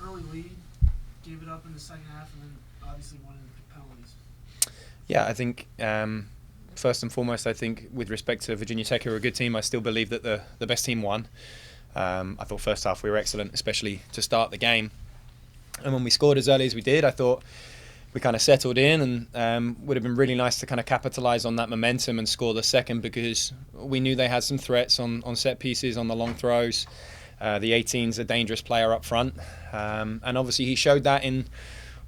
early lead, gave it up in the second half, and then obviously won in the penalties. Yeah, I think first and foremost, I think with respect to Virginia Tech, who are a good team, I still believe that the best team won. I thought first half we were excellent, especially to start the game. And when we scored as early as we did, I thought we kind of settled in, and would have been really nice to kind of capitalise on that momentum and score the second, because we knew they had some threats on set pieces, on the long throws. The 18's a dangerous player up front, and obviously he showed that in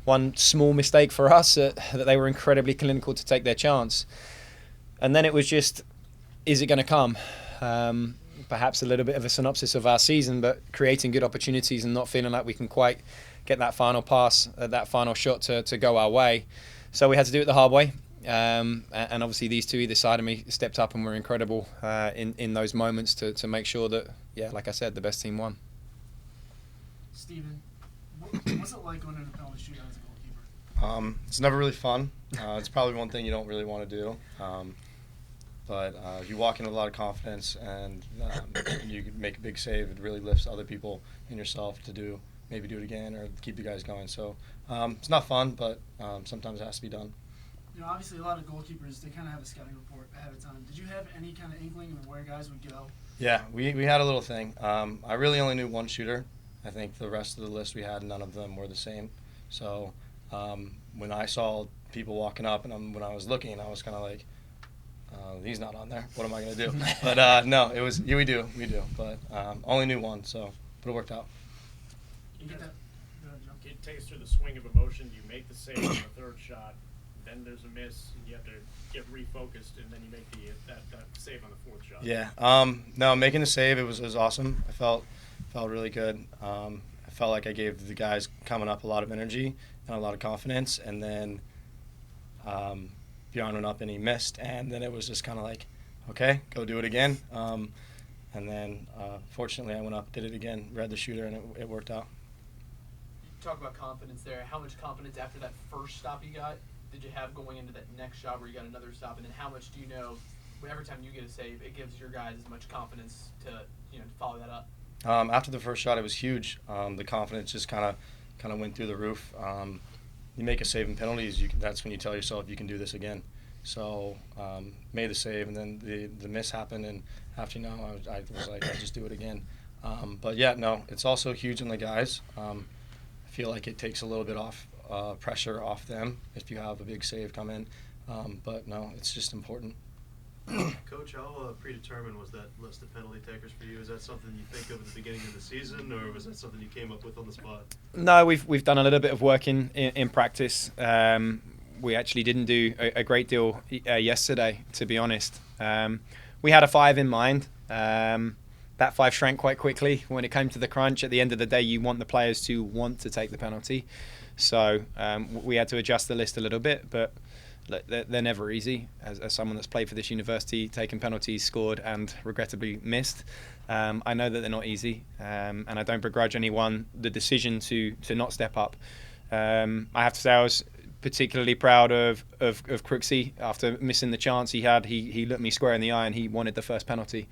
one small mistake for us, that they were incredibly clinical to take their chance. And then it was just, is it going to come? Perhaps a little bit of a synopsis of our season, but creating good opportunities and not feeling like we can quite get that final pass, that final shot to go our way. So we had to do it the hard way. And obviously these two either side of me stepped up and were incredible in those moments to make sure that, yeah, like I said, the best team won. Steven, what's it like going in a penalty shootout as a goalkeeper? It's never really fun. It's probably one thing you don't really want to do. But you walk in with a lot of confidence, and you make a big save. It really lifts other people and yourself to maybe do it again or keep you guys going. So it's not fun, but sometimes it has to be done. Obviously a lot of goalkeepers, they kind of have a scouting report ahead of time. Did you have any kind of inkling of where guys would go? Yeah, we had a little thing. I really only knew one shooter. I think the rest of the list we had, none of them were the same. So when I saw people walking up and when I was looking, I was kind of like, he's not on there. What am I going to do? But no, it was, yeah, we do. But only knew one, but it worked out. You get that? Go ahead, Joe. Can you take us through the swing of emotion? You make the save on the third shot, then there's a miss, and you have to get refocused, and then you make that save on the fourth shot. Yeah. No, making the save, it was awesome. I felt really good. I felt like I gave the guys coming up a lot of energy and a lot of confidence, and then Bjorn went up and he missed, and then it was just kind of like, okay, go do it again. And then fortunately I went up, did it again, read the shooter, and it worked out. You talk about confidence there. How much confidence after that first stop you got did you have going into that next shot where you got another stop, and then how much do you know every time you get a save, it gives your guys as much confidence to follow that up? After the first shot, it was huge. The confidence just kind of went through the roof. You make a save in penalties, that's when you tell yourself you can do this again. So made the save, and then the miss happened, and after I was like, I'll just do it again. But yeah, no, it's also huge on the guys. I feel like it takes a little bit off pressure off them if you have a big save come in. But no, it's just important. Coach, how predetermined was that list of penalty takers for you? Is that something you think of at the beginning of the season, or was that something you came up with on the spot? No, we've done a little bit of work in practice. We actually didn't do a great deal yesterday, to be honest. We had a 5 in mind. That 5 shrank quite quickly when it came to the crunch. At the end of the day, you want the players to want to take the penalty. So we had to adjust the list a little bit, but they're never easy. As someone that's played for this university, taken penalties, scored, and regrettably missed, I know that they're not easy, and I don't begrudge anyone the decision to not step up. I have to say I was particularly proud of Crooksey. After missing the chance he had, he looked me square in the eye and he wanted the first penalty.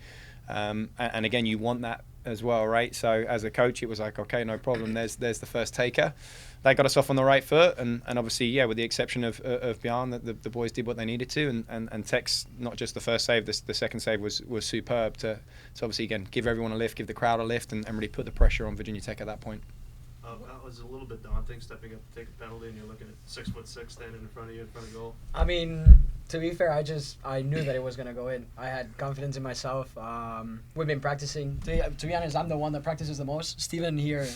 And again, you want that as well, right? So as a coach, it was like, okay, no problem. There's the first taker. That got us off on the right foot, and obviously, yeah, with the exception of Bjarne, the boys did what they needed to, and Tex, not just the first save, the second save was superb to obviously, again, give everyone a lift, give the crowd a lift, and really put the pressure on Virginia Tech at that point. That was a little bit daunting, stepping up to take a penalty, and you're looking at 6'6" standing in front of you, in front of goal. I mean, to be fair, I knew that it was going to go in. I had confidence in myself. We've been practicing. To be honest, I'm the one that practices the most. Steven here,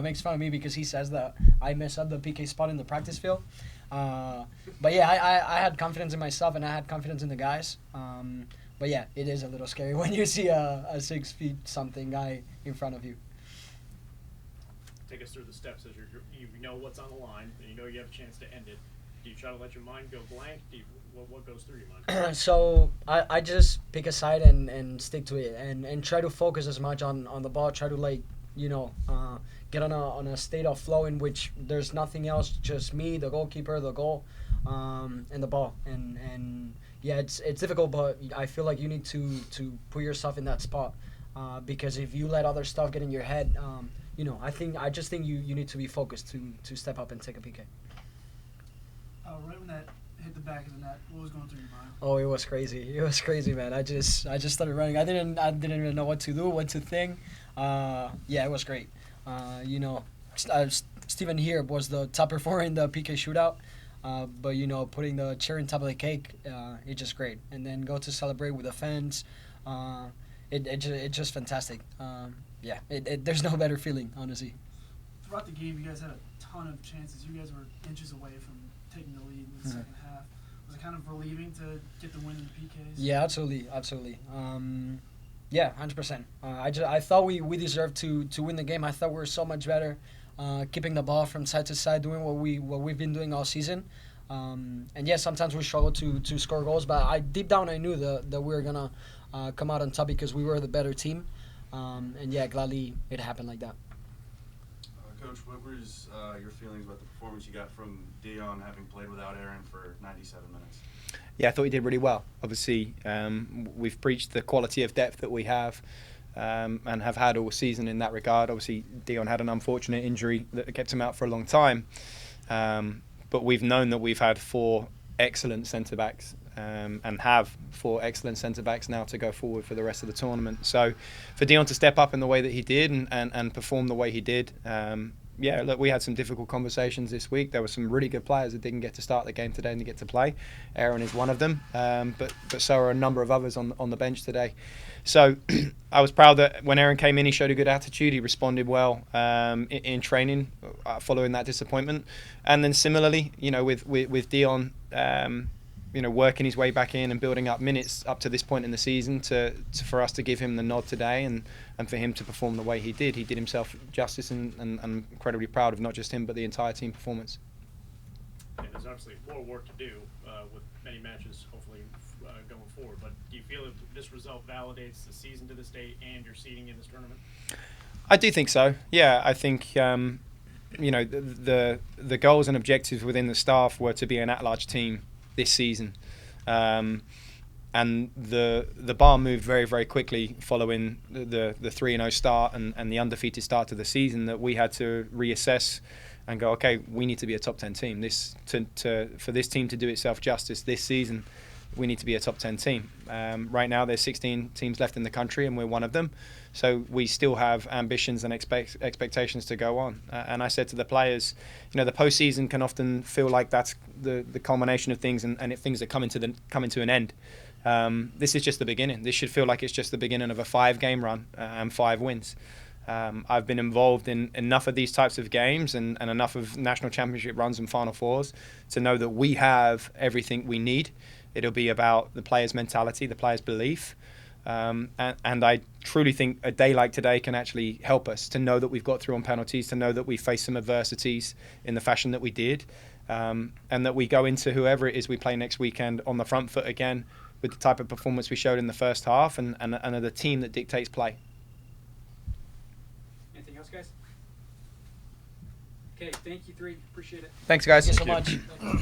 makes fun of me because he says that I mess up the PK spot in the practice field. But yeah, I had confidence in myself, and I had confidence in the guys. But yeah, it is a little scary when you see a 6 feet something guy in front of you. Take us through the steps as you know what's on the line, and you know you have a chance to end it. Do you try to let your mind go blank? What goes through your mind? So I just pick a side and stick to it, and try to focus as much on the ball. Try to get on a state of flow in which there's nothing else, just me, the goalkeeper, the goal, and the ball. And yeah, it's difficult, but I feel like you need to put yourself in that spot, because if you let other stuff get in your head, I just think you need to be focused to step up and take a PK. Right when that hit the back of the net, what was going through your mind? Oh, it was crazy. It was crazy, man. I just started running. I didn't even know what to do, what to think. It was great. Steven here was the top performer in the PK shootout. But putting the cherry on top of the cake, it's just great. And then go to celebrate with the fans. It's just fantastic. There's no better feeling, honestly. Throughout the game, you guys had a ton of chances. You guys were inches away from taking the lead in the second half. Was it kind of relieving to get the win in the PKs? Yeah, absolutely. 100%. I thought we deserved to win the game. I thought we were so much better, keeping the ball from side to side, doing what we've been doing all season. Sometimes we struggle to score goals, but deep down I knew that we were gonna come out on top because we were the better team. Gladly it happened like that. Coach, what was your feelings about the performance you got from Dion, having played without Aaron for 97 minutes? Yeah, I thought he did really well. Obviously, we've preached the quality of depth that we have and have had all season in that regard. Obviously, Dion had an unfortunate injury that kept him out for a long time. But we've known that we've had 4 excellent centre-backs and have 4 excellent centre-backs now to go forward for the rest of the tournament. So for Dion to step up in the way that he did and perform the way he did, we had some difficult conversations this week. There were some really good players that didn't get to start the game today and get to play. Aaron is one of them, but so are a number of others on the bench today. So I was proud that when Aaron came in, he showed a good attitude. He responded well in training following that disappointment. And then similarly, with Dion, working his way back in and building up minutes up to this point in the season for us to give him the nod today and for him to perform the way he did. He did himself justice, and I'm incredibly proud of not just him but the entire team performance. And there's obviously more work to do with many matches hopefully going forward, but do you feel that this result validates the season to this date and your seeding in this tournament? I do think so. Yeah, I think the goals and objectives within the staff were to be an at-large team this season, and the bar moved very, very quickly following the 3-0 start and the undefeated start to the season, that we had to reassess and go, okay, we need to be a top 10 team. For this team to do itself justice this season, we need to be a top 10 team. Right now there's 16 teams left in the country and we're one of them, so we still have ambitions and expectations to go on. And I said to the players, the postseason can often feel like that's the culmination of things and things that come into an end. This is just the beginning. This should feel like it's just the beginning of a 5-game run and 5 wins. I've been involved in enough of these types of games and enough of national championship runs and Final Fours to know that we have everything we need. It'll be about the players' mentality, the players' belief. And I truly think a day like today can actually help us to know that we've got through on penalties, to know that we faced some adversities in the fashion that we did, and that we go into whoever it is we play next weekend on the front foot again with the type of performance we showed in the first half and are the team that dictates play. Anything else, guys? Okay, thank you 3. Appreciate it. Thanks, guys. Thank you so much.